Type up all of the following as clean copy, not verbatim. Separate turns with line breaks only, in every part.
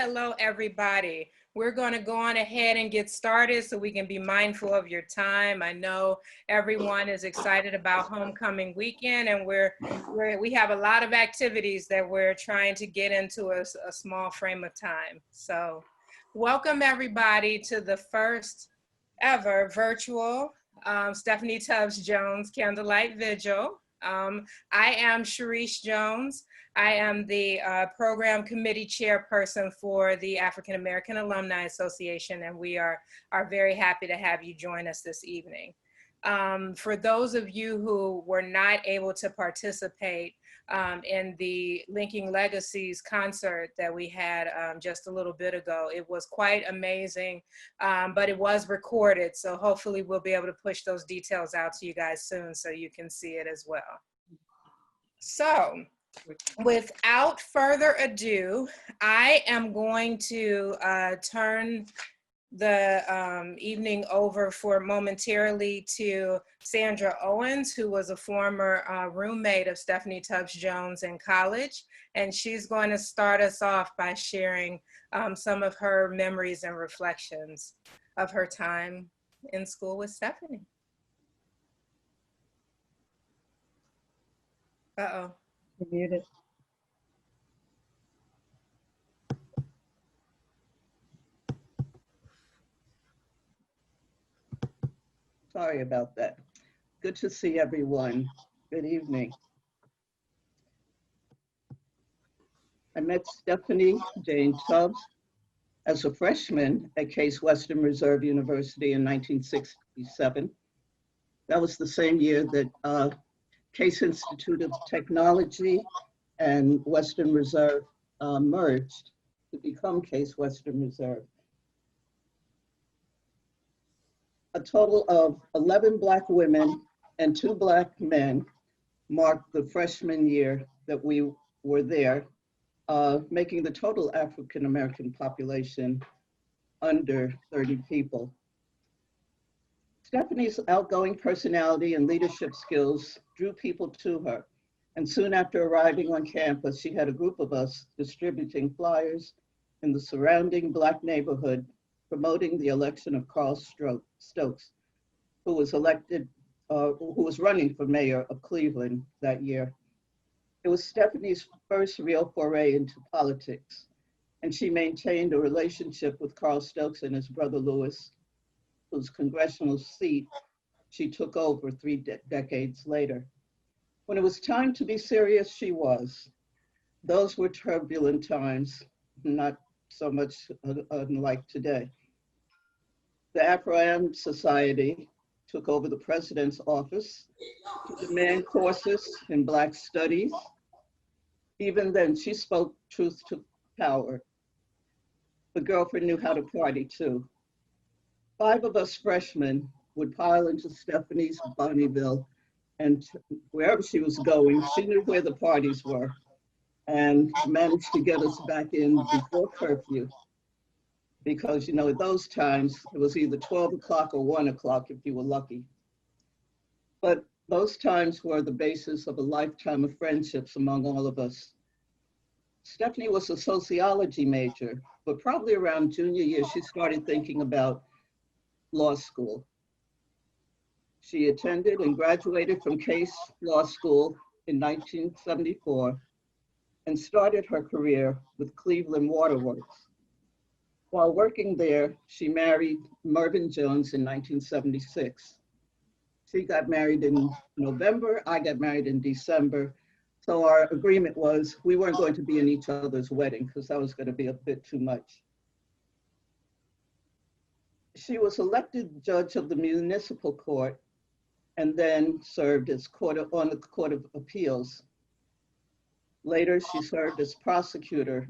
Hello, everybody. We're going to go on ahead and get started so we can be mindful of your time. I know everyone is excited about homecoming weekend, and we have a lot of activities that we're trying to get into a small frame of time. So welcome everybody to the first ever virtual Stephanie Tubbs Jones Candlelight Vigil. I am Sharice Jones. I am the program committee chairperson for the African American Alumni Association, and we are very happy to have you join us this evening. For those of you who were not able to participate in the Linking Legacies concert that we had just a little bit ago, it was quite amazing, but it was recorded, so hopefully we'll be able to push those details out to you guys soon so you can see it as well. So, without further ado, I am going to turn the evening over momentarily to Sandra Owens, who was a former roommate of Stephanie Tubbs Jones in college, and she's going to start us off by sharing some of her memories and reflections of her time in school with Stephanie. Uh-oh.
You're muted.
Sorry about that. Good to see everyone. Good evening. I met Stephanie Jane Tubbs as a freshman at Case Western Reserve University in 1967. That was the same year that Case Institute of Technology and Western Reserve merged to become Case Western Reserve. A total of 11 Black women and 2 Black men marked the freshman year that we were there, making the total African American population under 30 people. Stephanie's outgoing personality and leadership skills drew people to her. And soon after arriving on campus, she had a group of us distributing flyers in the surrounding Black neighborhood, promoting the election of Carl Stokes, who was running for mayor of Cleveland that year. It was Stephanie's first real foray into politics, and she maintained a relationship with Carl Stokes and his brother Louis, whose congressional seat she took over 3 decades later. When it was time to be serious, she was. Those were turbulent times, not so much unlike today. The Afro-Am Society took over the president's office to demand courses in Black studies. Even then, she spoke truth to power. The girlfriend knew how to party too. 5 of us freshmen would pile into Stephanie's Bonneville, and wherever she was going, she knew where the parties were and managed to get us back in before curfew. Because, you know, at those times, it was either 12 o'clock or 1 o'clock if you were lucky. But those times were the basis of a lifetime of friendships among all of us. Stephanie was a sociology major, but probably around junior year, she started thinking about law school. She attended and graduated from Case Law School in 1974 and started her career with Cleveland Waterworks. While working there, she married Mervyn Jones in 1976. She got married in November, I got married in December. So our agreement was we weren't going to be in each other's wedding because that was going to be a bit too much. She was elected judge of the municipal court and then served as on the Court of Appeals. Later, she served as prosecutor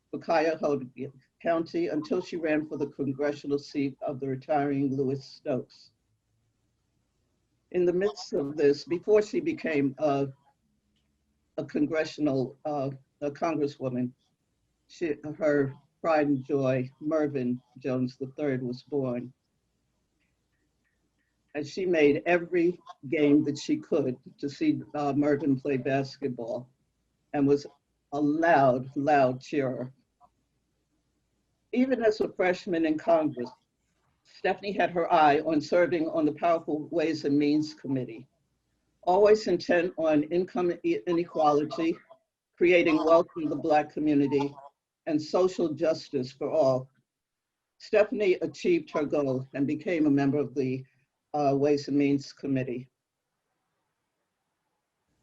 for Cuyahoga County until she ran for the congressional seat of the retiring Louis Stokes. In the midst of this, before she became a congresswoman, her pride and joy, Mervyn Jones III, was born. And she made every game that she could to see Mervyn play basketball and was a loud cheerer. Even as a freshman in Congress, Stephanie had her eye on serving on the powerful Ways and Means Committee, always intent on income inequality, creating wealth in the Black community, and social justice for all. Stephanie achieved her goal and became a member of the Ways and Means Committee.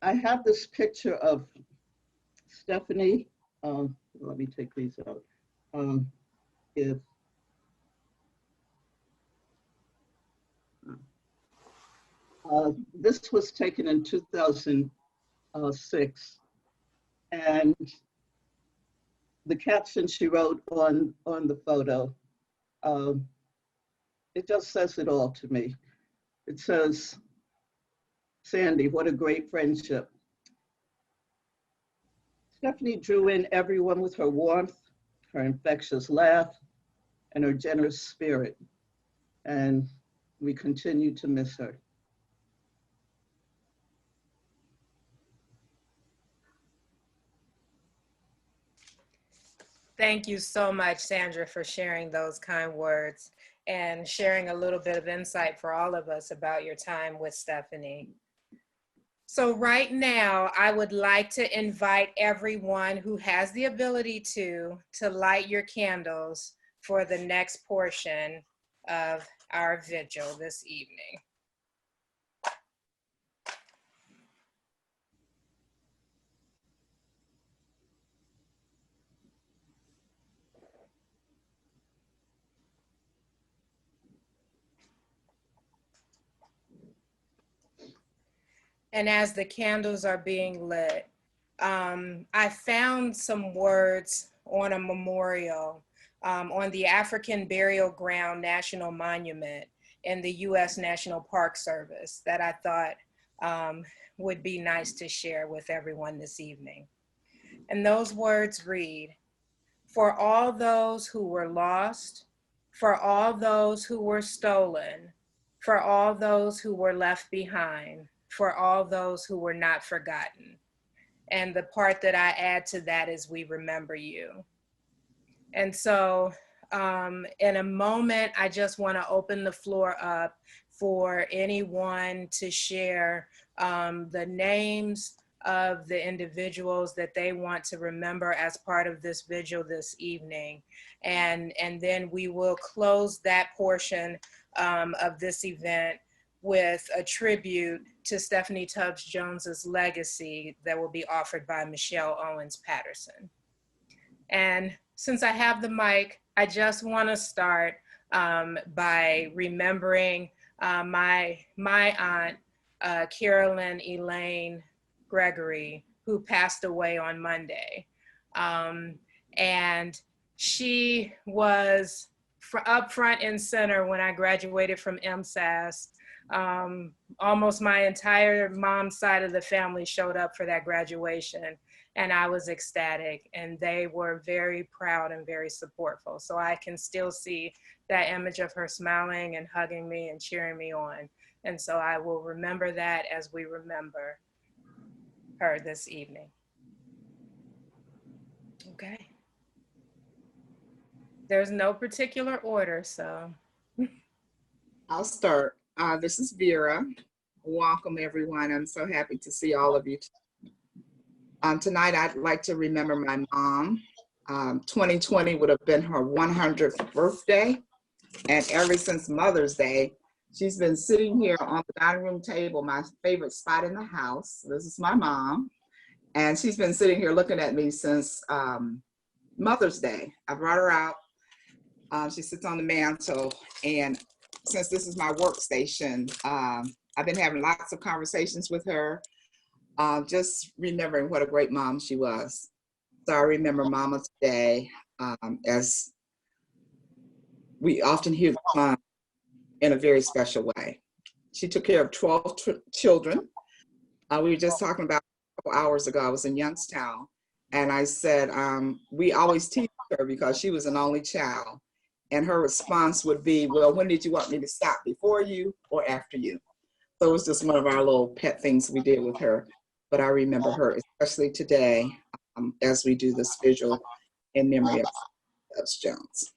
I have this picture of Stephanie. Let me take these out. If this was taken in 2006, and the caption she wrote on the photo, it just says it all to me. It says, "Sandy, what a great friendship." Stephanie drew in everyone with her warmth, her infectious laugh, and her generous spirit, and we continue to miss her.
Thank you so much, Sandra, for sharing those kind words and sharing a little bit of insight for all of us about your time with Stephanie. So right now, I would like to invite everyone who has the ability to light your candles for the next portion of our vigil this evening. And as the candles are being lit, I found some words on a memorial on the African Burial Ground National Monument in the U.S. National Park Service that I thought would be nice to share with everyone this evening. And those words read, "For all those who were lost, for all those who were stolen, for all those who were left behind, for all those who were not forgotten." And the part that I add to that is, "We remember you." And so in a moment, I just want to open the floor up for anyone to share the names of the individuals that they want to remember as part of this vigil this evening. And then we will close that portion of this event with a tribute to Stephanie Tubbs Jones's legacy that will be offered by Michelle Owens Patterson. And since I have the mic, I just want to start by remembering my aunt, Carolyn Elaine Gregory, who passed away on Monday. And she was up front and center when I graduated from MSAS. Almost my entire mom's side of the family showed up for that graduation, and I was ecstatic, and they were very proud and very supportful. So I can still see that image of her smiling and hugging me and cheering me on. And so I will remember that as we remember her this evening. Okay. There's no particular order, so.
I'll start. This is Vera. Welcome, everyone. I'm so happy to see all of you. Tonight, I'd like to remember my mom. 2020 would have been her 100th birthday. And ever since Mother's Day, she's been sitting here on the dining room table, my favorite spot in the house. This is my mom. And she's been sitting here looking at me since Mother's Day. I brought her out. She sits on the mantle, and since this is my workstation, I've been having lots of conversations with her, just remembering what a great mom she was. So I remember Mama today, as we often hear the song in a very special way. She took care of 12 children. We were just talking about a couple hours ago, I was in Youngstown, and I said, we always tease her because she was an only child. And her response would be, well, when did you want me to stop, before you or after you? So it was just one of our little pet things we did with her. But I remember her, especially today, as we do this vigil in memory of Tubbs Jones.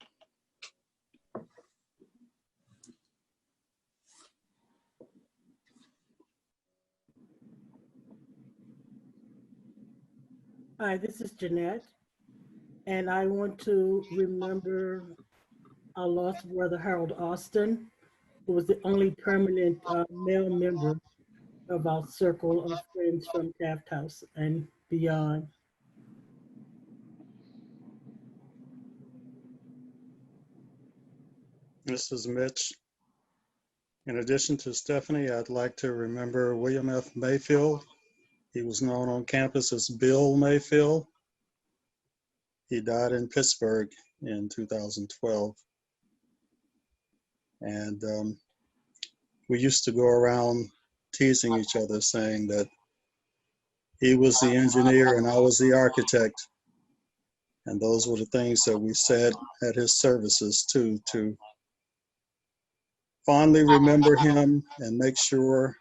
Hi, this is Jeanette, and I want to remember our lost brother Harold Austin, who was the only permanent male member of our circle of friends from Taft House and beyond.
This is Mitch. In addition to Stephanie, I'd like to remember William F. Mayfield. He was known on campus as Bill Mayfield. He died in Pittsburgh in 2012. And we used to go around teasing each other, saying that he was the engineer and I was the architect. And those were the things that we said at his services too, to fondly remember him and make sure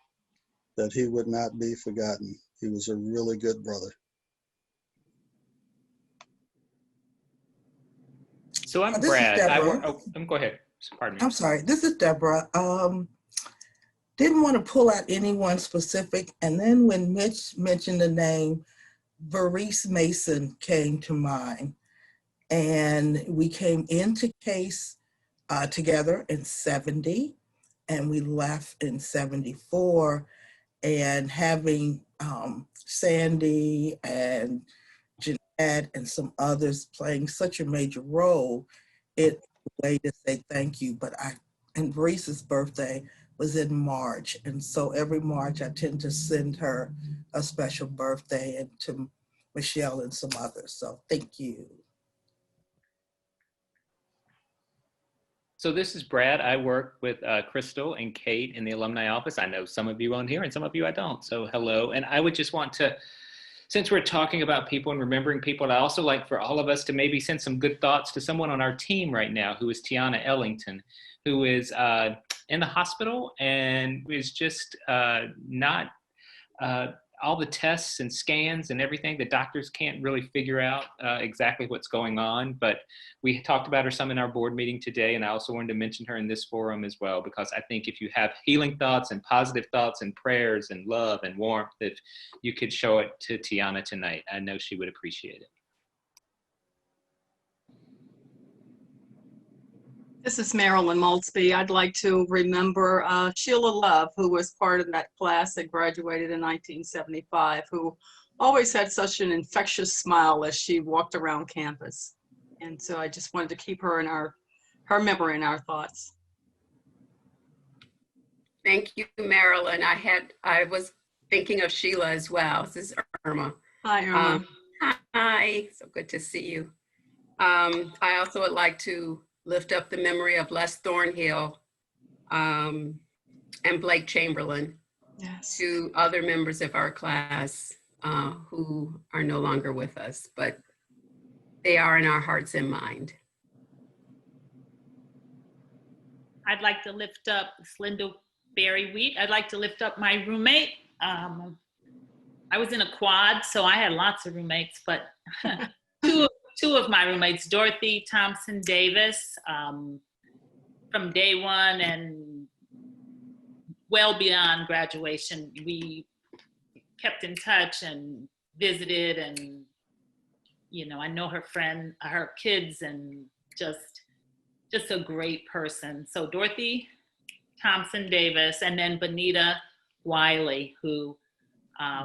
that he would not be forgotten. He was a really good brother.
So I'm
This is
Brad.
Deborah.
Go ahead. Pardon me.
I'm sorry, this is Deborah. Didn't want to pull out anyone specific. And then when Mitch mentioned the name, Verice Mason came to mind. And we came into Case together in 70, and we left in 74. And having Sandy and Jeanette and some others playing such a major role, it's a way to say thank you. And Verice's birthday was in March. And so every March I tend to send her a special birthday, and to Michelle and some others. So thank you.
So this is Brad. I work with Crystal and Kate in the alumni office. I know some of you on here and some of you I don't. So hello. And I would just want to, since we're talking about people and remembering people, I'd also like for all of us to maybe send some good thoughts to someone on our team right now, who is Tiana Ellington, who is in the hospital and is just not all the tests and scans and everything. The doctors can't really figure out exactly what's going on, but we talked about her some in our board meeting today, and I also wanted to mention her in this forum as well, because I think if you have healing thoughts and positive thoughts and prayers and love and warmth, if you could show it to Tiana tonight, I know she would appreciate it.
This is Marilyn Maltzby. I'd like to remember Sheila Love, who was part of that class that graduated in 1975, who always had such an infectious smile as she walked around campus. And so I just wanted to keep her in her memory in our thoughts.
Thank you, Marilyn. I was thinking of Sheila as well. This is Irma.
Hi, Irma.
Hi, so good to see you. I also would like to lift up the memory of Les Thornhill and Blake Chamberlain,
Yes.
two other members of our class who are no longer with us, but they are in our hearts and mind.
I'd like to lift up Linda Berry Wheat. I'd like to lift up my roommate. I was in a quad, so I had lots of roommates, but two of my roommates, Dorothy Thompson Davis, from day one and well beyond graduation, we kept in touch and visited, and I know her kids, and just a great person. So Dorothy Thompson Davis, and then Benita Wiley, who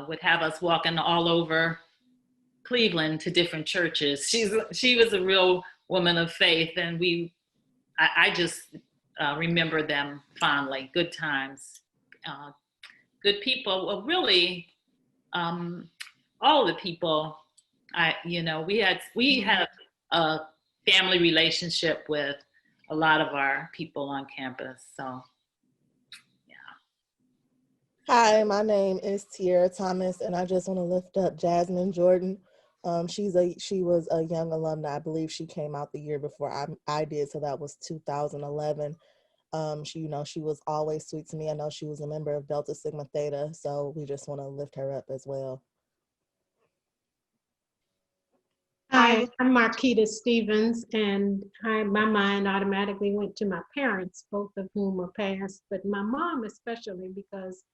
would have us walking all over Cleveland to different churches. She was a real woman of faith, and I just remember them fondly. Good times, good people. Well, really, all the people. We had a family relationship with a lot of our people on campus. So, yeah.
Hi, my name is Tiara Thomas, and I just want to lift up Jasmine Jordan. She was a young alumni. I believe she came out the year before I did, so that was 2011. She was always sweet to me. I know she was a member of Delta Sigma Theta, so we just want to lift her up as well.
Hi, I'm Marquita Stevens, and my mind automatically went to my parents, both of whom are passed, but my mom especially, because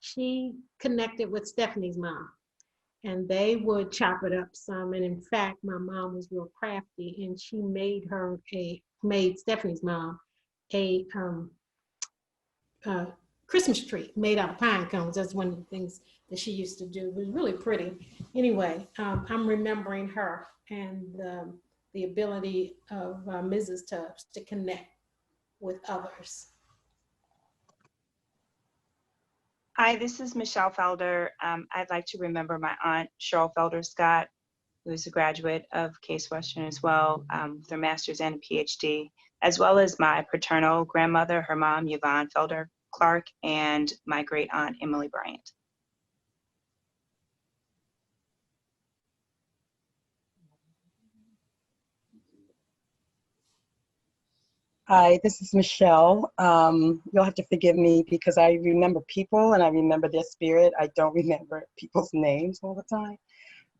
she connected with Stephanie's mom. and they would chop it up some. And in fact, my mom was real crafty, and she made Stephanie's mom a Christmas tree made out of pine cones. That's one of the things that she used to do. It was really pretty. Anyway, I'm remembering her and the ability of Mrs. Tubbs to connect with others.
Hi, this is Michelle Felder. I'd like to remember my aunt, Cheryl Felder Scott, who is a graduate of Case Western as well, with her master's and a PhD, as well as my paternal grandmother, her mom, Yvonne Felder Clark, and my great aunt, Emily Bryant.
Hi, this is Michelle. You'll have to forgive me because I remember people and I remember their spirit. I don't remember people's names all the time.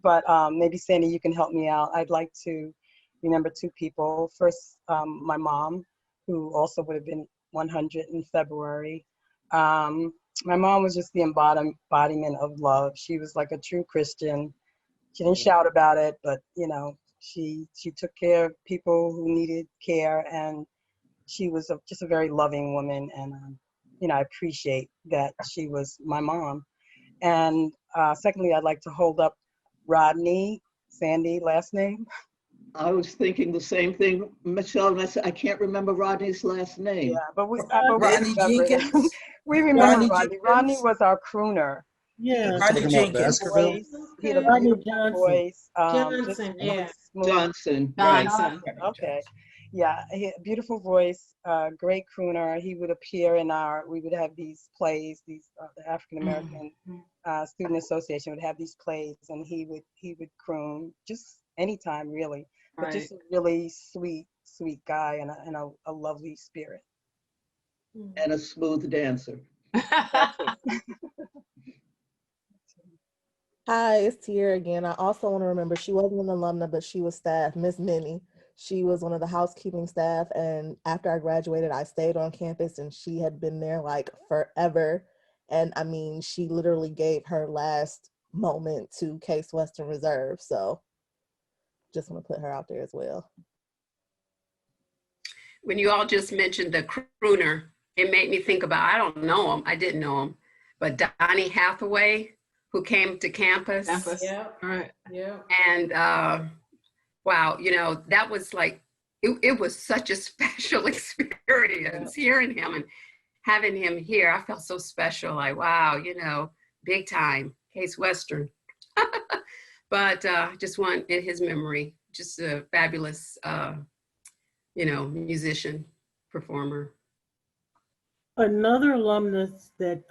But maybe Sandy, you can help me out. I'd like to remember two people. First, my mom, who also would have been 100 in February. My mom was just the embodiment of love. She was like a true Christian. She didn't shout about it, but you know, she took care of people who needed care, and she was just a very loving woman. And you know, I appreciate that she was my mom. And secondly, I'd like to hold up Rodney, Sandy, last name.
I was thinking the same thing, Michelle. And I can't remember Rodney's last name.
Yeah, but we
Rodney
remember it.
Jenkins.
We remember
Rodney
Rodney.
Jenkins.
Rodney was our crooner.
Yeah.
Rodney
Talking about
Jenkins.
Baskerville?
Voice. He had a
Rodney
beautiful
Johnson.
voice.
Johnson,
Just
yeah.
really smooth.
Johnson, right.
Johnson.
Okay. Yeah, he had a beautiful voice, great crooner. He would appear in we would have these plays, the African American Student Association would have these plays, and he would croon just anytime really, but
Right.
just a really sweet guy and a lovely spirit.
And a smooth dancer.
Hi, it's Tiara again. I also want to remember she wasn't an alumna, but she was staff, Miss Minnie. She was one of the housekeeping staff, and after I graduated, I stayed on campus, and she had been there like forever. And I mean, she literally gave her last moment to Case Western Reserve. So just want to put her out there as well.
When you all just mentioned the crooner, it made me think about, I don't know him, I didn't know him, but Donnie Hathaway, who came to campus.
Yeah.
All right.
Yeah.
And wow, you know, that was like, it was such a special experience hearing him and having him here. I felt so special, like, wow, you know, big time, Case Western. But just one in his memory, just a fabulous, you know, musician, performer.
Another alumnus that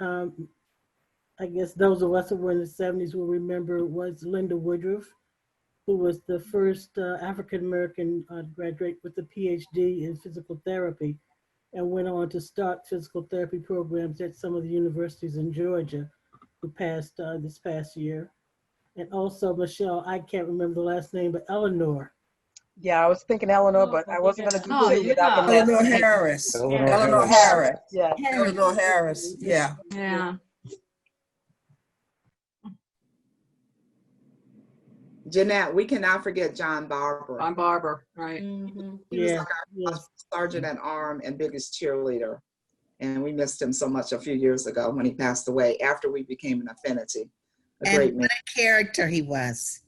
I guess those of us who were in the 70s will remember was Linda Woodruff, who was the first African-American graduate with a PhD in physical therapy and went on to start physical therapy programs at some of the universities in Georgia, who passed this past year. And also Michelle, I can't remember the last name, but Eleanor.
Yeah, I was thinking Eleanor, but I wasn't going to do
Oh,
it without the
yeah.
last
Eleanor
name.
Harris.
Eleanor
Eleanor
Harris.
Harris.
Yeah.
Eleanor Harris. Yeah.
Yeah.
Jeanette, we cannot forget John Barber.
I'm Barber, right.
Mm-hmm.
He was
Yeah,
like our
yes.
sergeant at arm and biggest cheerleader. And we missed him so much a few years ago when he passed away after we became an affinity. A great
And what a character he was.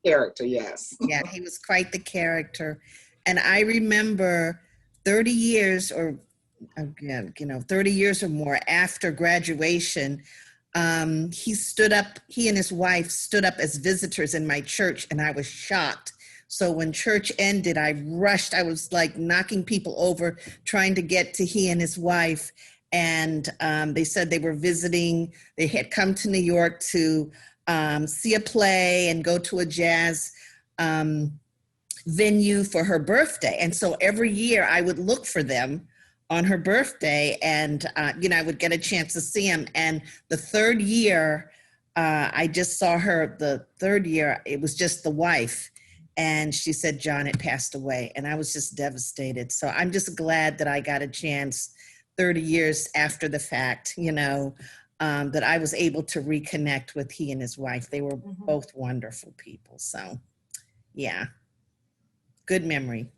character, yes.
Yeah, he was quite the character. And I remember 30 years or, 30 years or more after graduation, he and his wife stood up as visitors in my church, and I was shocked. So when church ended, I rushed. I was like knocking people over, trying to get to he and his wife. And they said they were visiting. They had come to New York to see a play and go to a jazz venue for her birthday. And so every year I would look for them on her birthday, and I would get a chance to see him. And the third year, I just saw her. The third year, it was just the wife. And she said John had passed away, and I was just devastated. So I'm just glad that I got a chance 30 years after the fact, that I was able to reconnect with he and his wife. They were both wonderful people. So yeah, good memory.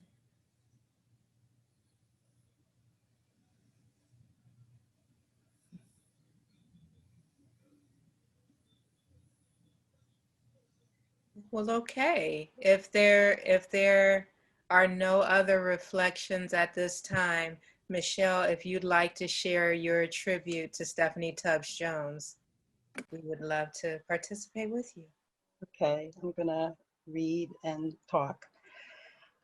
Well, okay. If there are no other reflections at this time, Michelle, if you'd like to share your tribute to Stephanie Tubbs Jones, we would love to participate with you.
Okay, I'm gonna read and talk.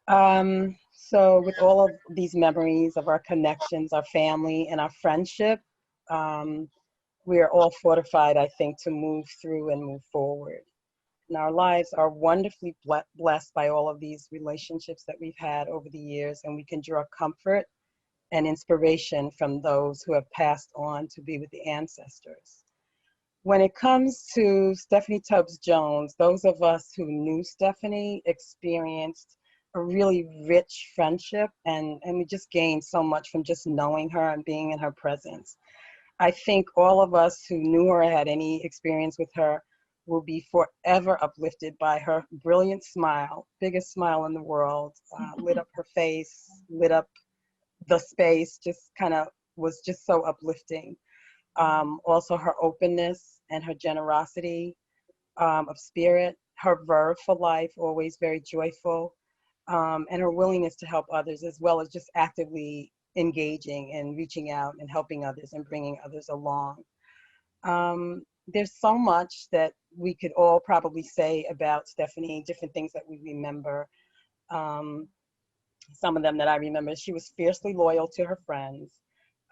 So with all of these memories of our connections, our family, and our friendship, we are all fortified, I think, to move through and move forward. And our lives are wonderfully blessed by all of these relationships that we've had over the years, and we can draw comfort and inspiration from those who have passed on to be with the ancestors. When it comes to Stephanie Tubbs Jones, those of us who knew Stephanie experienced a really rich friendship, and we just gained so much from just knowing her and being in her presence. I think all of us who knew her, had any experience with her, will be forever uplifted by her brilliant smile, biggest smile in the world, lit up her face, lit up the space, just kind of was just so uplifting. Also her openness and her generosity of spirit, her verve for life, always very joyful, and her willingness to help others, as well as just actively engaging and reaching out and helping others and bringing others along. There's so much that we could all probably say about Stephanie, different things that we remember. Some of them that I remember, she was fiercely loyal to her friends.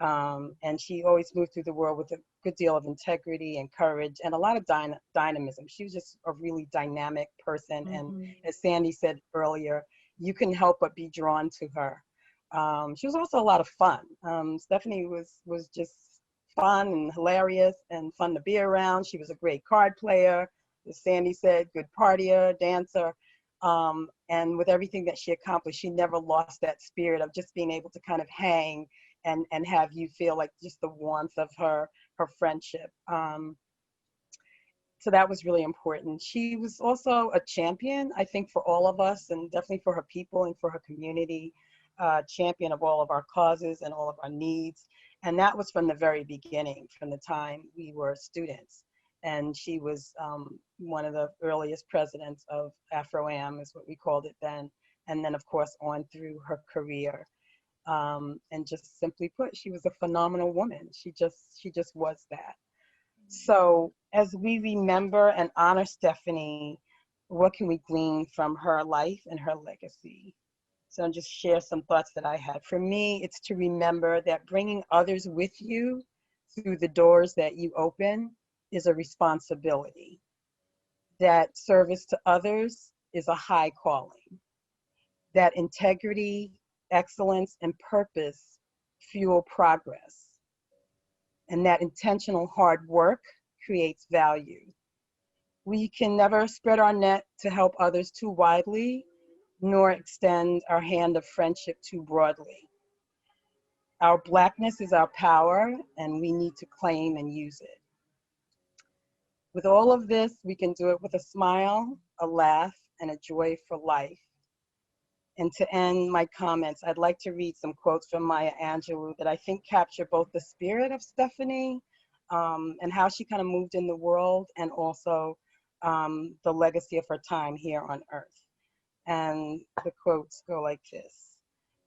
And she always moved through the world with a good deal of integrity and courage and a lot of dynamism. She was just a really dynamic person. And as Sandy said earlier, you can help but be drawn to her. She was also a lot of fun. Stephanie was just fun and hilarious and fun to be around. She was a great card player, as Sandy said, good partier, dancer. And with everything that she accomplished, she never lost that spirit of just being able to kind of hang and have you feel like just the warmth of her friendship. So that was really important. She was also a champion, I think, for all of us, and definitely for her people and for her community, champion of all of our causes and all of our needs. And that was from the very beginning, from the time we were students. And she was one of the earliest presidents of Afro-Am, is what we called it then. And then, of course, on through her career. And just simply put, she was a phenomenal woman. She just was that. So as we remember and honor Stephanie, what can we glean from her life and her legacy? So I'll just share some thoughts that I had. For me, it's to remember that bringing others with you through the doors that you open is a responsibility. That service to others is a high calling. That integrity, excellence, and purpose fuel progress. And that intentional hard work creates value. We can never spread our net to help others too widely, nor extend our hand of friendship too broadly. Our Blackness is our power, and we need to claim and use it. With all of this, we can do it with a smile, a laugh, and a joy for life. And to end my comments, I'd like to read some quotes from Maya Angelou that I think capture both the spirit of Stephanie and how she kind of moved in the world, and also the legacy of her time here on Earth. And the quotes go like this: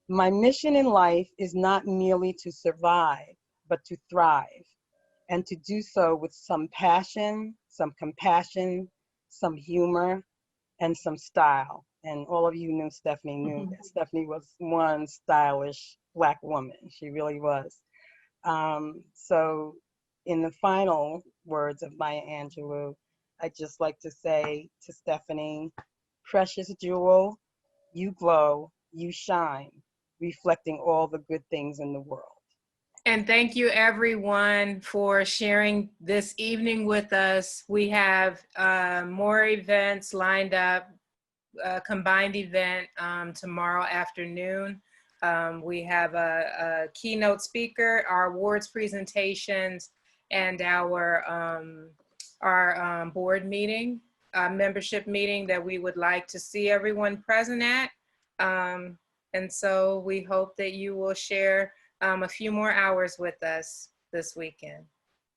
"My mission in life is not merely to survive, but to thrive, and to do so with some passion, some compassion, some humor, and some style." And all of you knew Stephanie knew that Stephanie was one stylish Black woman. She really was. So in the final words of Maya Angelou, I'd just like to say to Stephanie, precious jewel, you glow, you shine, reflecting all the good things in the world.
And thank you everyone for sharing this evening with us. We have more events lined up, a combined event tomorrow afternoon. We have a keynote speaker, our awards presentations, and our board meeting, membership meeting that we would like to see everyone present at. And so we hope that you will share a few more hours with us this weekend.